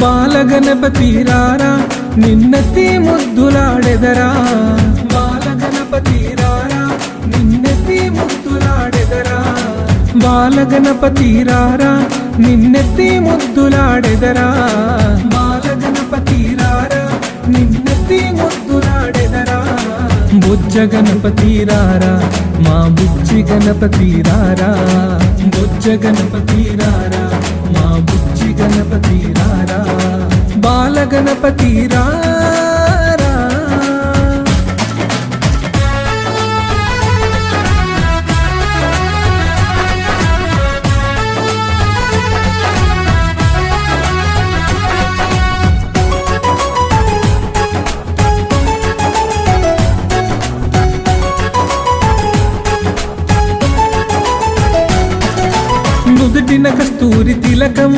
బాలగణపతి రారా నిన్నెత్తి ముద్దులాడెదరా బాలగణపతి రారా నిన్నెత్తి ముద్దులాడెదరా బాలగణపతి రారా నిన్నెత్తి ముద్దులాడెదరా బాలగణపతి రారా నిన్నెత్తి ముద్దులాడెదరా బుజ్జ గణపతి రారా మా బుజ్జి గణపతి రారా బుజ్జ గణపతి రారా మా బుజ్జి గణపతి రారా బాలగణపతి రారా నుదుటిన కస్తూరి తిలకం